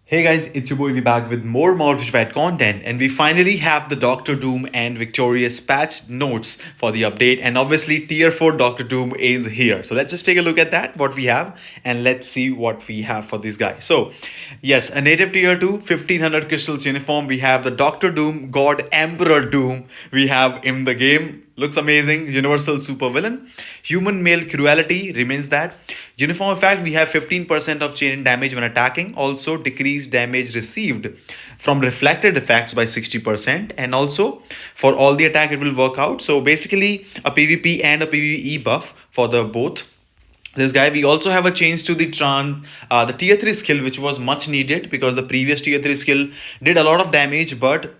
Hey guys, it's your boy V back with more Fight content, and we finally have the Doctor Doom and Victorious patch notes for the update, and obviously Tier 4 Doctor Doom is here. So let's just take a look at that, what we have, and let's see what we have for this guy. So, yes, a native Tier 2, 1500 crystals uniform, we have the Doctor Doom, God Emperor Doom, we have in the game. Looks amazing. Universal super villain. Human male cruelty remains that. Uniform effect, we have 15% of chain damage when attacking. Also decreased damage received from reflected effects by 60%. And also for all the attack it will work out. So basically a PvP and a PvE buff for the both. This guy, we also have a change to the tier 3 skill, which was much needed because the previous tier 3 skill did a lot of damage, but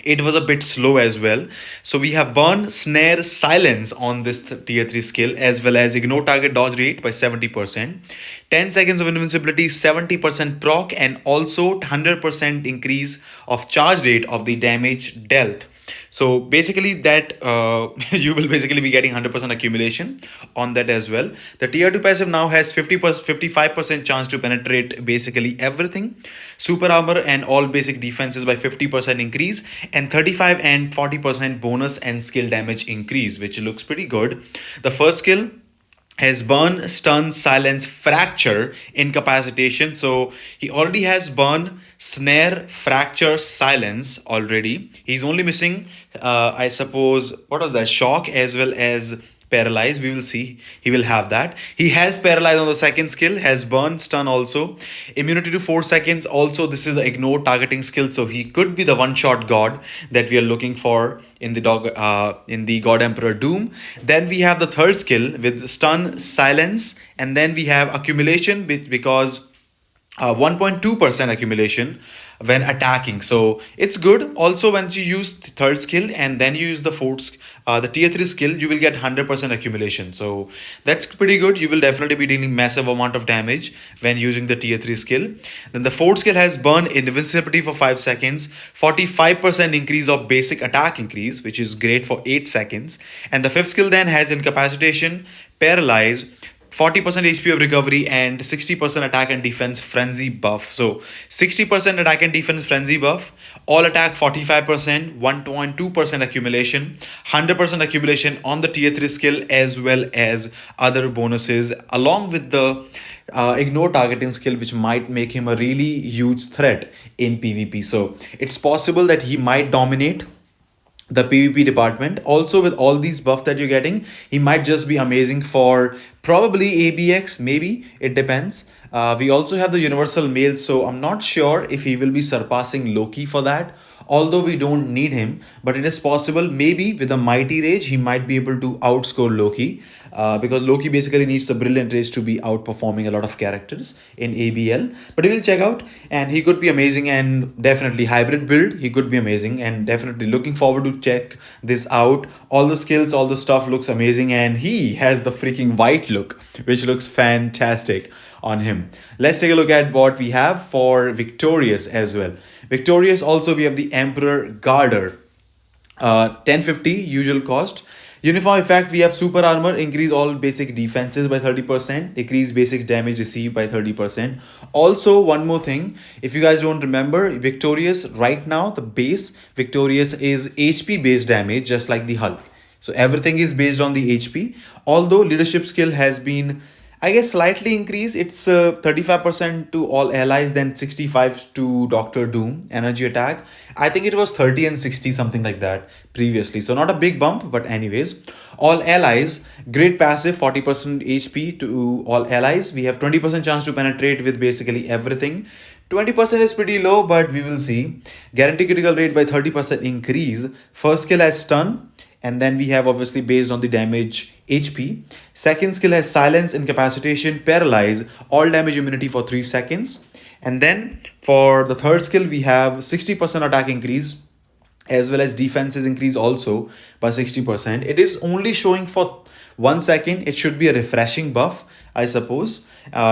it was a bit slow as well. So we have burn, snare, silence on this tier 3 skill, as well as ignore target dodge rate by 70%, 10 seconds of invincibility, 70% proc, and also 100% increase of charge rate of the damage dealt. So basically that you will basically be getting 100% accumulation on that as well. The tier 2 passive now has 55% chance to penetrate basically everything. Super armor and all basic defenses by 50% increase, and 35 and 40% bonus and skill damage increase, which looks pretty good. The first skill has burn, stun, silence, fracture, incapacitation. So he already has burn, snare, fracture, silence already. He's only missing, I suppose, what was that? Shock as well as paralyze. We will see. He will have that. He has paralyze on the second skill, has burn, stun also. Immunity to 4 seconds. Also, this is the ignore targeting skill. So he could be the one-shot god that we are looking for in the God Emperor Doom. Then we have the third skill with stun, silence, and then we have accumulation because 1.2% accumulation when attacking. So it's good. Also, when you use the third skill and then you use the tier 3 skill, you will get 100% accumulation. So that's pretty good. You will definitely be dealing massive amount of damage when using the tier 3 skill. Then the fourth skill has burn, invincibility for 5 seconds, 45% increase of basic attack increase, which is great for 8 seconds. And the fifth skill then has incapacitation, paralyze, 40% HP of recovery, and 60% attack and defense frenzy buff. So 60% attack and defense frenzy buff, all attack 45%, 1.2% accumulation, 100% accumulation on the tier 3 skill, as well as other bonuses along with the ignore targeting skill, which might make him a really huge threat in PvP. So it's possible that he might dominate the PvP department. Also, with all these buffs that you're getting, he might just be amazing for probably ABX, maybe, it depends. We also have the universal male, so I'm not sure if he will be surpassing Loki for that, although we don't need him, but it is possible. Maybe with a mighty rage he might be able to outscore Loki, because Loki basically needs the brilliant rage to be outperforming a lot of characters in ABL. But we will check out, and he could be amazing, and definitely hybrid build, he could be amazing, and definitely looking forward to check this out. All the skills, all the stuff looks amazing, and he has the freaking white look, which looks fantastic on him. Let's take a look at what we have for Victorious as well. Victorious, also we have the Emperor Garter, 1050 usual cost. Uniform effect, we have super armor, increase all basic defenses by 30%, decrease basic damage received by 30%. Also, one more thing, if you guys don't remember, Victorious right now, the base Victorious is HP based damage, just like the Hulk. So everything is based on the HP. Although leadership skill has been, I guess, slightly increased. It's 35% to all allies, then 65 to Doctor Doom energy attack. I think it was 30 and 60, something like that previously. So not a big bump, but anyways, all allies, great passive, 40% HP to all allies. We have 20% chance to penetrate with basically everything. 20% is pretty low, but we will see. Guarantee critical rate by 30% increase. First skill has stun, and then we have obviously based on the damage HP. Second skill has silence, incapacitation, paralyze, all damage immunity for 3 seconds. And then for the third skill, we have 60% attack increase, as well as defenses increase also by 60%. It is only showing for 1 second. It should be a refreshing buff, I suppose,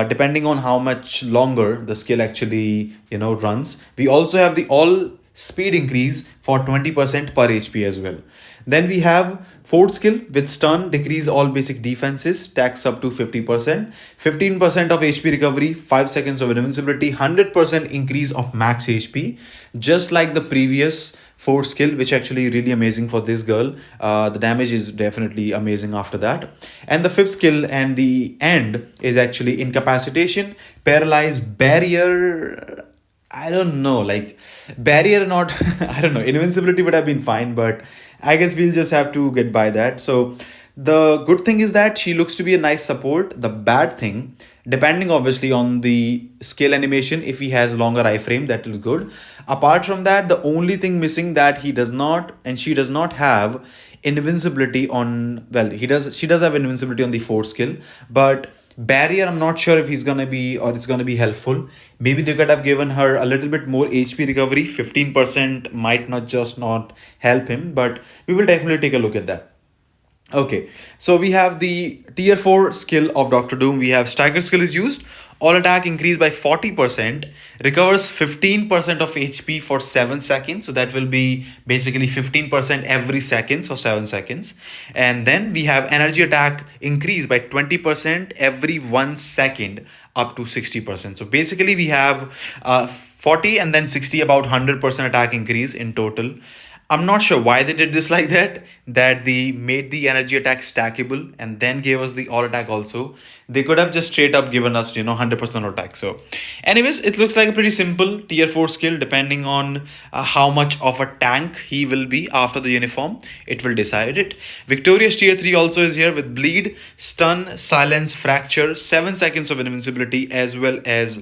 depending on how much longer the skill actually runs. We also have the all speed increase for 20% per HP as well. Then we have fourth skill with stun, decrease all basic defenses, tax up to 50%, 15% of HP recovery, 5 seconds of invincibility, 100% increase of max HP, just like the previous fourth skill, which actually really amazing for this girl. The damage is definitely amazing after that. And the fifth skill and the end is actually incapacitation, paralyze, barrier. I don't know, like barrier or not. I don't know. Invincibility would have been fine, but I guess we'll just have to get by that. So the good thing is that she looks to be a nice support. The bad thing, depending obviously on the skill animation, if he has longer iframe, that is good. Apart from that, the only thing missing that he does not and she does not have invincibility on, well, she does have invincibility on the fourth skill, but barrier, I'm not sure if he's gonna be or it's gonna be helpful. Maybe they could have given her a little bit more HP recovery. 15% might not just not help him, but we will definitely take a look at that. Okay, so we have the tier 4 skill of Doctor Doom. We have stagger skill is used. All attack increased by 40%, recovers 15% of HP for 7 seconds. So that will be basically 15% every second, so 7 seconds. And then we have energy attack increase by 20% every 1 second up to 60%. So basically we have 40 and then 60, about 100% attack increase in total. I'm not sure why they did this like that, that they made the energy attack stackable and then gave us the all attack also. They could have just straight up given us, 100% attack. So anyways, it looks like a pretty simple tier 4 skill. Depending on how much of a tank he will be after the uniform, it will decide it. Victorious tier 3 also is here with bleed, stun, silence, fracture, 7 seconds of invincibility, as well as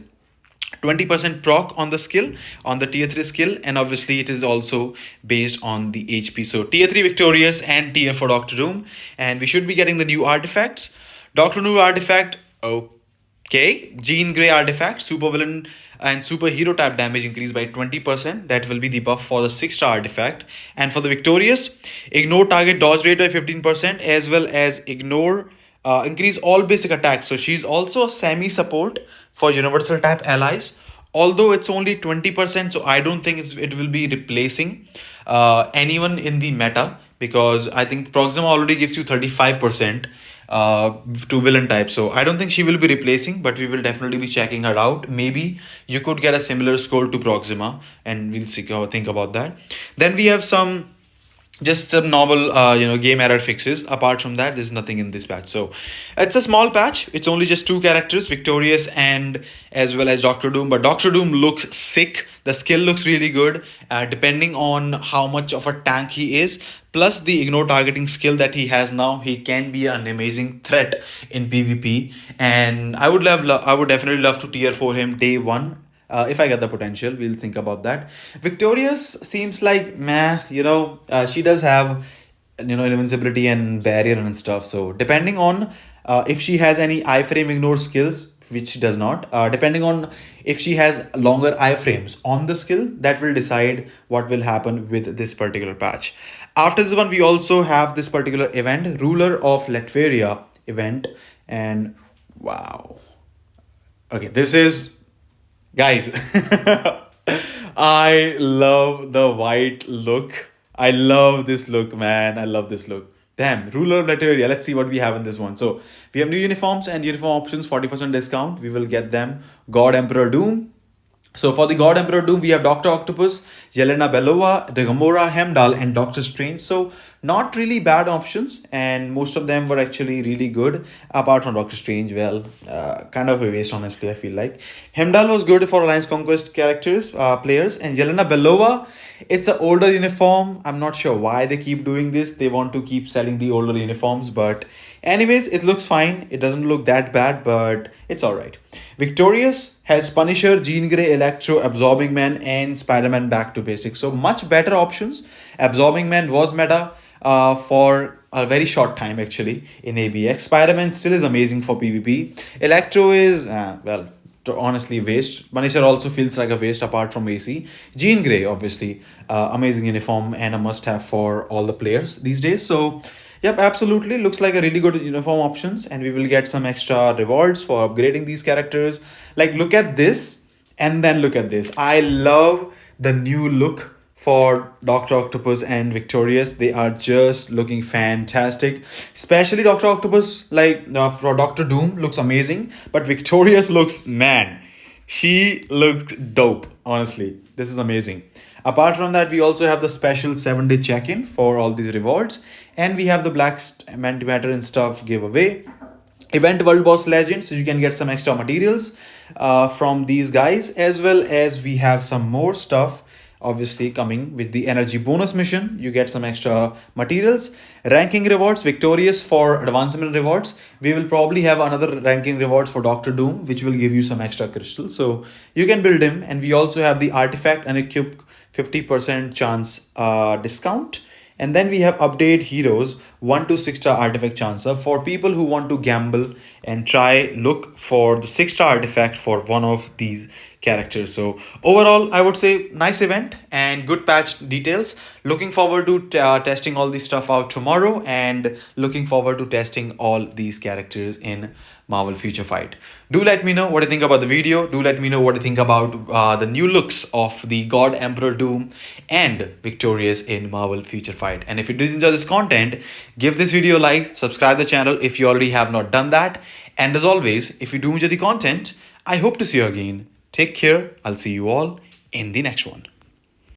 20% proc on the skill, on the tier 3 skill, and obviously it is also based on the HP. So tier 3 victorious and tier 4 Doctor Doom, and we should be getting the new artifacts. Doctor Doom artifact, okay. Jean Grey artifact, super villain and superhero type damage increased by 20%. That will be the buff for the 6-star artifact. And for the victorious, ignore target dodge rate by 15%, as well as ignore increase all basic attacks. So she's also a semi support for universal type allies, although it's only 20%. So I don't think it will be replacing anyone in the meta, because I think Proxima already gives you 35% to villain type. So I don't think she will be replacing, but we will definitely be checking her out. Maybe you could get a similar score to Proxima, and we'll see how think about that. Then we have just some normal game error fixes. Apart from that, there's nothing in this patch. So it's a small patch. It's only just 2 characters, victorious and as well as Doctor Doom. But Doctor Doom looks sick. The skill looks really good, depending on how much of a tank he is. Plus the ignore targeting skill that he has now, he can be an amazing threat in PvP. And I would definitely love to tier 4 him day 1. If I get the potential, we'll think about that. Victorious seems like meh, she does have invincibility and barrier and stuff. So depending on if she has any iframe ignore skills, which she does not, depending on if she has longer iframes on the skill, that will decide what will happen with this particular patch. After this one, we also have this particular event, Ruler of Latveria event, and wow. Okay, this is, guys, I love the white look. I love this look, man. I love this look. Damn, ruler of Latveria. Let's see what we have in this one. So we have new uniforms and uniform options, 40% discount. We will get them. God Emperor Doom. So for the God Emperor Doom, we have Dr. Octopus, Yelena Belova, the Gamora, Hemdall, and Doctor Strange. So not really bad options, and most of them were actually really good. Apart from Doctor Strange, well, kind of a waste, honestly, I feel like. Hemdall was good for Alliance Conquest characters, players, and Yelena Belova, it's an older uniform. I'm not sure why they keep doing this. They want to keep selling the older uniforms, but anyways, it looks fine. It doesn't look that bad, but it's alright. Victorious has Punisher, Jean Grey, Electro, Absorbing Man, and Spider-Man back to basics. So much better options. Absorbing Man was meta for a very short time actually in ABX. Spider-Man still is amazing for PvP. Electro is, honestly waste. Punisher also feels like a waste apart from AC. Jean Grey, obviously, amazing uniform and a must-have for all the players these days. So yep, absolutely. Looks like a really good uniform options, and we will get some extra rewards for upgrading these characters. Like, look at this and then look at this. I love the new look for Dr. Octopus and Victorious. They are just looking fantastic. Especially Dr. Octopus, like for Doctor Doom, looks amazing. But Victorious looks, man, she looks dope, honestly. This is amazing. Apart from that, we also have the special 7-day check in for all these rewards. And we have the Black Matter and stuff giveaway, event world boss legend, so you can get some extra materials from these guys, as well as we have some more stuff obviously coming with the energy bonus mission. You get some extra materials, ranking rewards, Victorious for advancement rewards. We will probably have another ranking rewards for Dr. Doom, which will give you some extra crystals, so you can build him. And we also have the artifact and equip 50% chance discount. And then we have update heroes 1 to 6 star artifact chancer for people who want to gamble and try look for the 6 star artifact for one of these characters. So overall, I would say nice event and good patch details. Looking forward to testing all this stuff out tomorrow, and looking forward to testing all these characters in Marvel Future Fight. Do let me know what you think about the video. Do let me know what you think about the new looks of the God Emperor Doom and Victorious in Marvel Future Fight. And if you did enjoy this content, give this video a like, subscribe the channel if you already have not done that. And as always, if you do enjoy the content, I hope to see you again. Take care. I'll see you all in the next one.